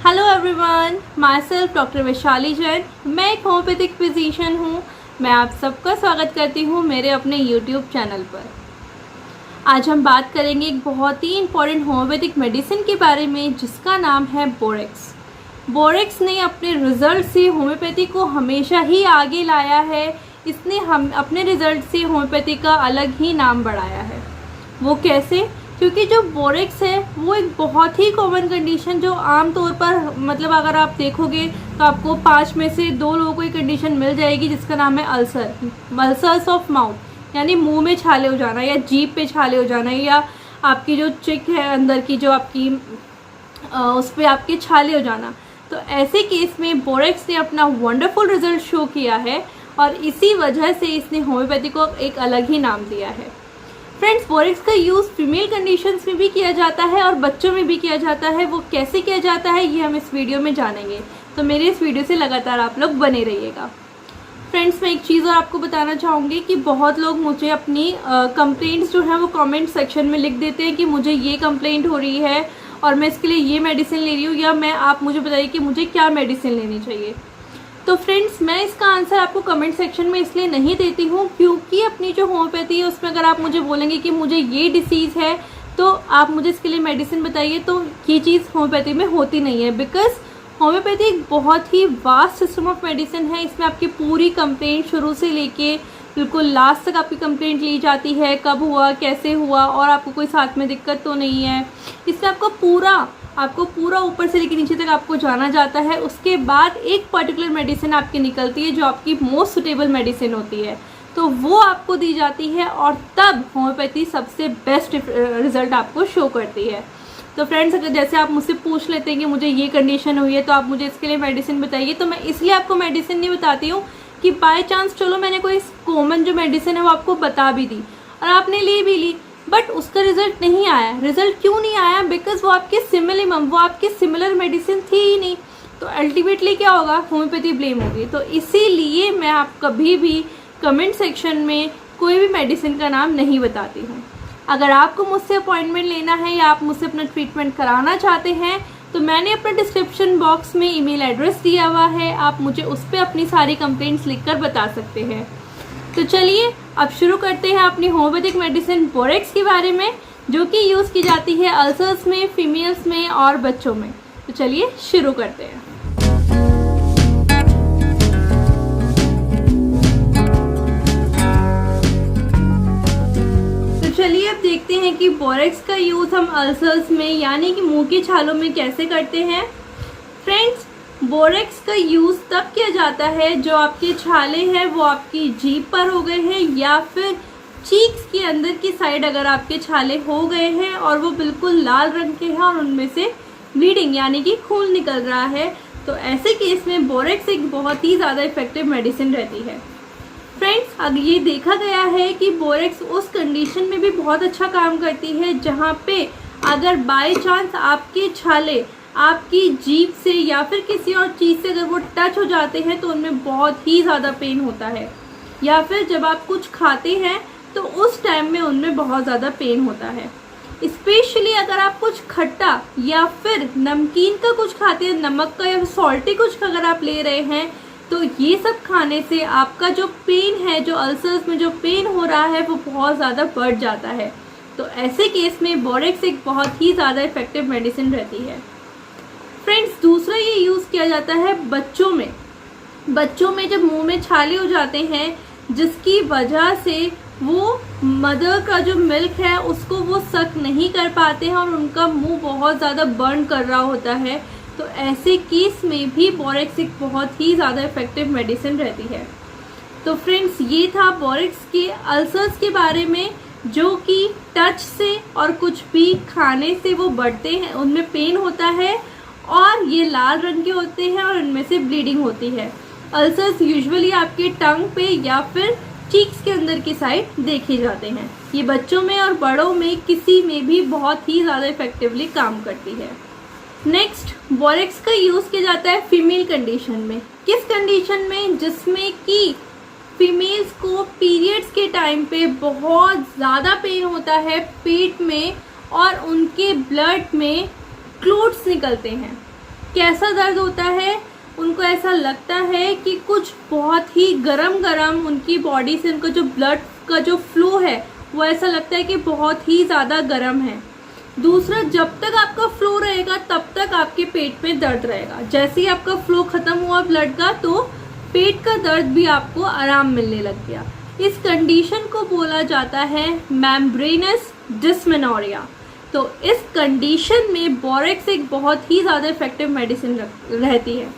Hello everyone, my self doctor Vaishali Jain. मैं एक homeopathic physician हूँ। मैं आप सबका स्वागत करती हूँ मेरे अपने यूट्यूब चैनल पर। आज हम बात करेंगे एक बहुत ही इम्पॉर्टेंट होम्योपैथिक मेडिसिन के बारे में जिसका नाम है बोरेक्स। बोरेक्स ने अपने रिजल्ट से होम्योपैथी को हमेशा ही आगे लाया है। इसने हम अपने रिजल्ट से होम्योपैथी का अलग ही नाम बढ़ाया है। वो कैसे? क्योंकि जो बोरेक्स है वो एक बहुत ही कॉमन कंडीशन जो आम तौर पर अगर आप देखोगे तो आपको 5 में से 2 लोगों को ये कंडीशन मिल जाएगी जिसका नाम है अल्सर्स ऑफ माउथ, यानी मुंह में छाले हो जाना या जीभ पे छाले हो जाना या आपकी जो चिक है अंदर की जो आपकी उस पर आपके छाले हो जाना। तो ऐसे केस में बोरेक्स ने अपना वंडरफुल रिजल्ट शो किया है और इसी वजह से इसने होम्योपैथी को एक अलग ही नाम दिया है। फ्रेंड्स, बोरेक्स का यूज़ फीमेल कंडीशंस में भी किया जाता है और बच्चों में भी किया जाता है। वो कैसे किया जाता है ये हम इस वीडियो में जानेंगे, तो मेरे इस वीडियो से लगातार आप लोग बने रहिएगा। फ्रेंड्स, मैं एक चीज़ और आपको बताना चाहूँगी कि बहुत लोग मुझे अपनी कंप्लेंट्स जो हैं वो कमेंट सेक्शन में लिख देते हैं कि मुझे ये कंप्लेंट हो रही है और मैं इसके लिए ये मेडिसिन ले रही हूँ, या आप मुझे बताइए कि मुझे क्या मेडिसिन लेनी चाहिए। तो फ्रेंड्स, मैं इसका आंसर आपको कमेंट सेक्शन में इसलिए नहीं देती हूँ क्योंकि अपनी जो होम्योपैथी है उसमें अगर आप मुझे बोलेंगे कि मुझे ये डिसीज़ है तो आप मुझे इसके लिए मेडिसिन बताइए, तो ये चीज़ होम्योपैथी में होती नहीं है। बिकॉज होम्योपैथी एक बहुत ही वास्ट सिस्टम ऑफ मेडिसिन है। इसमें आपकी पूरी कंप्लेंट शुरू से लेके बिल्कुल लास्ट तक आपकी कंप्लेंट ली जाती है, कब हुआ, कैसे हुआ और आपको कोई साथ में दिक्कत तो नहीं है। इसमें आपको पूरा ऊपर से लेकर नीचे तक आपको जाना जाता है। उसके बाद एक पर्टिकुलर मेडिसिन आपकी निकलती है जो आपकी मोस्ट सुटेबल मेडिसिन होती है, तो वो आपको दी जाती है और तब होम्योपैथी सबसे बेस्ट रिजल्ट आपको शो करती है। तो फ्रेंड्स, अगर जैसे आप मुझसे पूछ लेते हैं कि मुझे ये कंडीशन हुई है तो आप मुझे इसके लिए मेडिसिन बताइए, तो मैं इसलिए आपको मेडिसिन नहीं बताती हूँ कि बाय चांस चलो मैंने कोई कॉमन जो मेडिसिन है वो आपको बता भी दी और आपने ले भी ली बट उसका रिजल्ट नहीं आया। रिजल्ट क्यों नहीं आया? बिकॉज वो आपकी सिमिलर मेडिसिन थी ही नहीं। तो अल्टीमेटली क्या होगा? होम्योपैथी ब्लेम होगी। तो इसीलिए मैं आप कभी भी कमेंट सेक्शन में कोई भी मेडिसिन का नाम नहीं बताती हूँ। अगर आपको मुझसे अपॉइंटमेंट लेना है या आप मुझसे अपना ट्रीटमेंट कराना चाहते हैं तो मैंने अपना डिस्क्रिप्शन बॉक्स में ईमेल एड्रेस दिया हुआ है, आप मुझे उस पर अपनी सारी कंप्लेंट्स लिखकर बता सकते हैं। तो चलिए अब शुरू करते हैं अपनी होम्योपैथिक मेडिसिन बोरेक्स के बारे में, जो कि यूज़ की जाती है अल्सर्स में, फीमेल्स में और बच्चों में। तो चलिए शुरू करते हैं। तो चलिए अब देखते हैं कि बोरेक्स का यूज़ हम अल्सर्स में यानी कि मुंह की छालों में कैसे करते हैं। फ्रेंड्स, बोरेक्स का यूज़ तब किया जाता है जो आपके छाले हैं वो आपकी जीभ पर हो गए हैं या फिर चीक्स के अंदर की साइड अगर आपके छाले हो गए हैं और वो बिल्कुल लाल रंग के हैं और उनमें से ब्लीडिंग यानी कि खून निकल रहा है, तो ऐसे केस में बोरेक्स एक बहुत ही ज़्यादा इफेक्टिव मेडिसिन रहती है। फ्रेंड्स, अब ये देखा गया है कि बोरेक्स उस कंडीशन में भी बहुत अच्छा काम करती है जहाँ पे अगर बाय चांस आपके छाले आपकी जीभ से या फिर किसी और चीज़ से अगर वो टच हो जाते हैं तो उनमें बहुत ही ज़्यादा पेन होता है, या फिर जब आप कुछ खाते हैं तो उस टाइम में उनमें बहुत ज़्यादा पेन होता है। स्पेशली अगर आप कुछ खट्टा या फिर नमकीन का कुछ खाते हैं, नमक का या सॉल्टी कुछ अगर आप ले रहे हैं, तो ये सब खाने से आपका जो पेन है, जो अल्सर्स में जो पेन हो रहा है, वो बहुत ज़्यादा बढ़ जाता है। तो ऐसे केस में बोरेक्स एक बहुत ही ज़्यादा इफेक्टिव मेडिसिन रहती है। फ्रेंड्स, दूसरा ये यूज़ किया जाता है बच्चों में जब मुंह में छाले हो जाते हैं जिसकी वजह से वो मदर का जो मिल्क है उसको वो सक नहीं कर पाते हैं और उनका मुंह बहुत ज़्यादा बर्न कर रहा होता है, तो ऐसे केस में भी बोरेक्स एक बहुत ही ज़्यादा इफेक्टिव मेडिसिन रहती है। तो फ्रेंड्स, ये था बोरेक्स के अल्सर्स के बारे में जो कि टच से और कुछ भी खाने से वो बढ़ते हैं, उनमें पेन होता है और ये लाल रंग के होते हैं और उनमें से ब्लीडिंग होती है। अल्सर्स यूजुअली आपके टंग पे या फिर चीक्स के अंदर की साइड देखे जाते हैं। ये बच्चों में और बड़ों में किसी में भी बहुत ही ज़्यादा इफेक्टिवली काम करती है। नेक्स्ट, बोरेक्स का यूज़ किया जाता है फीमेल कंडीशन में। किस कंडीशन में? जिसमें कि फीमेल्स को पीरियड्स के टाइम पे बहुत ज़्यादा पेन होता है पेट में और उनके ब्लड में क्लोट्स निकलते हैं। कैसा दर्द होता है, उनको ऐसा लगता है कि कुछ बहुत ही गरम गरम उनकी बॉडी से उनका जो ब्लड का जो फ्लो है वो ऐसा लगता है कि बहुत ही ज़्यादा गर्म है। दूसरा, जब तक आपका फ्लो रहेगा तब तक आपके पेट में दर्द रहेगा। जैसे ही आपका फ्लो ख़त्म हुआ ब्लड का तो पेट का दर्द भी आपको आराम मिलने लग गया। इस कंडीशन को बोला जाता है मेम्ब्रेनस डिस्मेनोरिया। तो इस कंडीशन में बोरेक्स एक बहुत ही ज़्यादा इफेक्टिव मेडिसिन रहती है।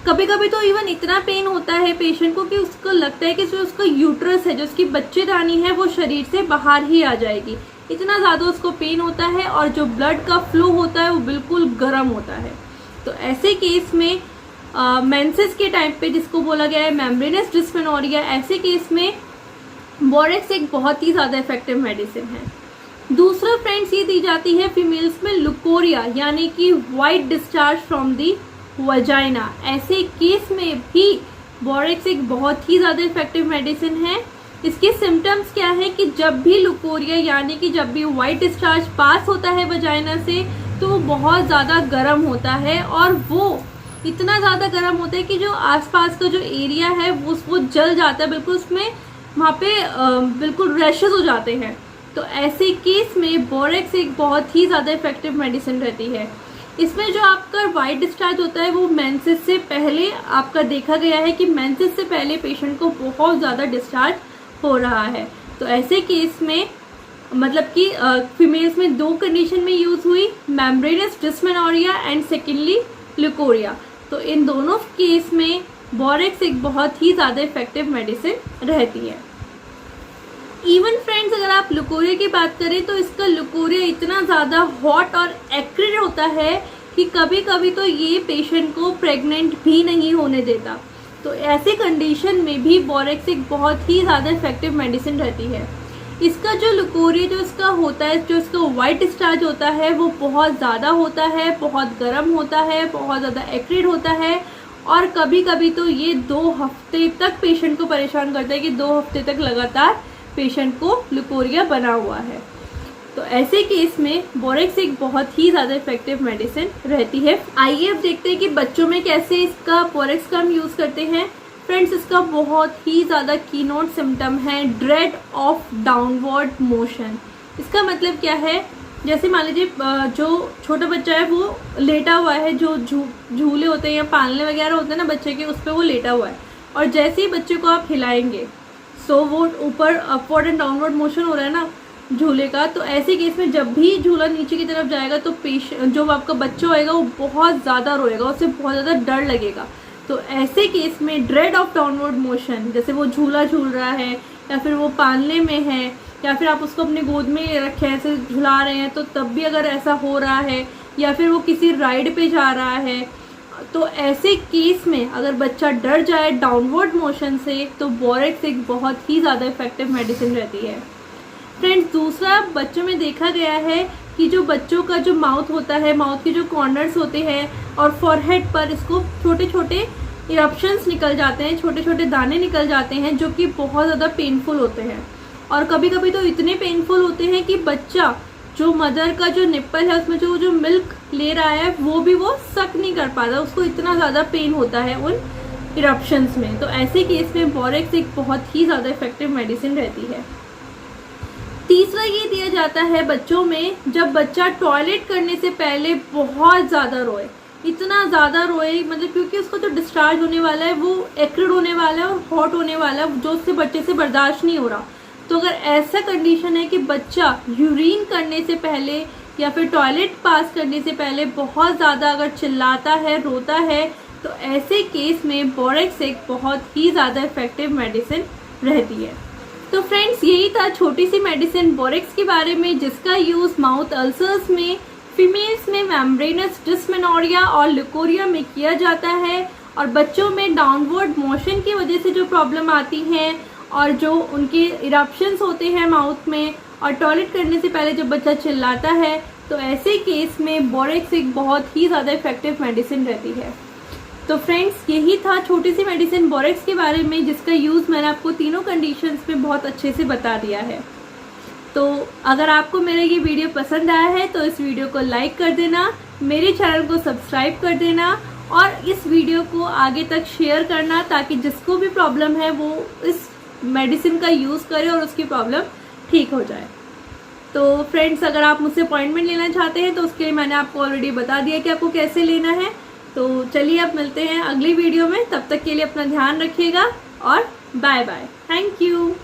कभी कभी तो इवन इतना पेन होता है पेशेंट को कि उसको लगता है कि जो उसका यूट्रस है, जो उसकी बच्चेदानी है, वो शरीर से बाहर ही आ जाएगी। इतना ज़्यादा उसको पेन होता है और जो ब्लड का फ्लो होता है वो बिल्कुल गर्म होता है। तो ऐसे केस में मेंसेस के टाइम पे, जिसको बोला गया है मेम्ब्रेनस डिस्मेनोरिया, ऐसे केस में बोरेक्स एक बहुत ही ज़्यादा इफेक्टिव मेडिसिन है। दूसरा फ्रेंड्स, ये दी जाती है फीमेल्स में लुकोरिया, यानी कि white discharge from the vagina. ऐसे केस में भी बोरेक्स एक बहुत ही ज़्यादा इफेक्टिव मेडिसिन है। इसके सिम्टम्स क्या है कि जब भी लुकोरिया यानी कि जब भी वाइट डिस्चार्ज पास होता है वजाइना से तो वो बहुत ज़्यादा गर्म होता है, और वो इतना ज़्यादा गर्म होता है कि जो आसपास का जो एरिया है वो जल जाता है, बिल्कुल उसमें वहाँ पे बिल्कुल रैशेस हो जाते हैं। तो ऐसे केस में बोरेक्स एक बहुत ही ज़्यादा इफेक्टिव मेडिसिन रहती है। इसमें जो आपका वाइट डिस्चार्ज होता है वो मेंसेस से पहले आपका देखा गया है कि मेंसेस से पहले पेशेंट को बहुत ज़्यादा डिस्चार्ज हो रहा है। तो ऐसे केस में मतलब कि फीमेल्स में दो कंडीशन में यूज़ हुई, membranous dysmenorrhoea and secondly leucorrhoea. तो इन दोनों केस में बोरेक्स एक बहुत ही ज़्यादा इफेक्टिव मेडिसिन रहती है। इवन फ्रेंड्स, अगर आप लुकोरिया की बात करें तो इसका लुकोरिया इतना ज़्यादा हॉट और एक्रिड होता है कि कभी कभी तो ये पेशेंट को प्रेग्नेंट भी नहीं होने देता। तो ऐसे कंडीशन में भी बोरेक्स एक बहुत ही ज़्यादा इफेक्टिव मेडिसिन रहती है। इसका जो लुकोरिया जो इसका होता है, जो इसका वाइट डिस्चार्ज होता है वो बहुत ज़्यादा होता है, बहुत गर्म होता है, बहुत ज़्यादा एक्रिड होता है, और कभी कभी तो ये 2 हफ्ते तक पेशेंट को परेशान करता है कि 2 हफ्ते तक लगातार पेशेंट को लुकोरिया बना हुआ है। तो ऐसे केस में बोरेक्स एक बहुत ही ज़्यादा इफेक्टिव मेडिसिन रहती है। आइए अब देखते हैं कि बच्चों में कैसे इसका बोरेक्स का हम यूज़ करते हैं। फ्रेंड्स, इसका बहुत ही ज़्यादा कीनोट सिम्टम है ड्रेड ऑफ डाउनवर्ड मोशन। इसका मतलब क्या है, जैसे मान लीजिए जो छोटा बच्चा है वो लेटा हुआ है, जो झूले होते हैं या पालने वगैरह होते हैं ना बच्चे के, उस पर वो लेटा हुआ है, और जैसे ही बच्चे को आप हिलाएंगे सो वो ऊपर अपवर्ड एंड डाउनवर्ड मोशन हो रहा है ना झूले का। तो ऐसे केस में जब भी झूला नीचे की तरफ जाएगा तो जो आपका बच्चा होएगा वो बहुत ज़्यादा रोएगा, उसे बहुत ज़्यादा डर लगेगा। तो ऐसे केस में ड्रेड ऑफ डाउनवर्ड मोशन, जैसे वो झूला झूल रहा है या फिर वो पालने में है या फिर आप उसको अपने गोद में रखे हैं ऐसे झुला रहे हैं, तो तब भी अगर ऐसा हो रहा है, या फिर वो किसी राइड पे जा रहा है, तो ऐसे केस में अगर बच्चा डर जाए डाउनवर्ड मोशन से तो बोरेक्स एक बहुत ही ज़्यादा इफेक्टिव मेडिसिन रहती है। फ्रेंड्स, दूसरा बच्चों में देखा गया है कि जो बच्चों का जो माउथ होता है, माउथ के जो कॉर्नर्स होते हैं और फॉरहेड पर इसको छोटे छोटे इरप्शंस निकल जाते हैं, छोटे छोटे दाने निकल जाते हैं जो कि बहुत ज़्यादा पेनफुल होते हैं, और कभी कभी तो इतने पेनफुल होते हैं कि बच्चा जो मदर का जो निप्पल है उसमें जो मिल्क ले रहा है वो सक नहीं कर पाता, उसको इतना ज़्यादा पेन होता है उन इरप्शंस में। तो ऐसे केस में बोरेक्स एक बहुत ही ज़्यादा इफेक्टिव मेडिसिन रहती है। तीसरा ये दिया जाता है बच्चों में, जब बच्चा टॉयलेट करने से पहले बहुत ज़्यादा रोए, इतना ज़्यादा रोए, मतलब क्योंकि उसको जो डिस्चार्ज होने वाला है वो एक्रिड होने वाला है और हॉट होने वाला है, जो उससे बच्चे से बर्दाश्त नहीं हो रहा। तो अगर ऐसा कंडीशन है कि बच्चा यूरिन करने से पहले या फिर टॉयलेट पास करने से पहले बहुत ज़्यादा अगर चिल्लाता है, रोता है, तो ऐसे केस में बोरेक्स एक बहुत ही ज़्यादा इफेक्टिव मेडिसिन रहती है। तो फ्रेंड्स, यही था छोटी सी मेडिसिन बोरेक्स के बारे में, जिसका यूज़ माउथ अल्सर्स में, फीमेल्स में मेम्ब्रेनस डिस्मेनोरिया और लुकोरिया में किया जाता है, और बच्चों में डाउनवर्ड मोशन की वजह से जो प्रॉब्लम आती हैं और जो उनके इरप्शंस होते हैं माउथ में, और टॉयलेट करने से पहले जब बच्चा चिल्लाता है, तो ऐसे केस में बोरेक्स एक बहुत ही ज़्यादा इफेक्टिव मेडिसिन रहती है। तो फ्रेंड्स, यही था छोटी सी मेडिसिन बोरेक्स के बारे में, जिसका यूज़ मैंने आपको तीनों कंडीशंस में बहुत अच्छे से बता दिया है। तो अगर आपको मेरा ये वीडियो पसंद आया है तो इस वीडियो को लाइक कर देना, मेरे चैनल को सब्सक्राइब कर देना और इस वीडियो को आगे तक शेयर करना, ताकि जिसको भी प्रॉब्लम है वो इस मेडिसिन का यूज़ करे और उसकी प्रॉब्लम ठीक हो जाए। तो फ्रेंड्स, अगर आप मुझसे अपॉइंटमेंट लेना चाहते हैं तो उसके लिए मैंने आपको ऑलरेडी बता दिया कि आपको कैसे लेना है। तो चलिए अब मिलते हैं अगली वीडियो में, तब तक के लिए अपना ध्यान रखिएगा और बाय बाय। Thank you.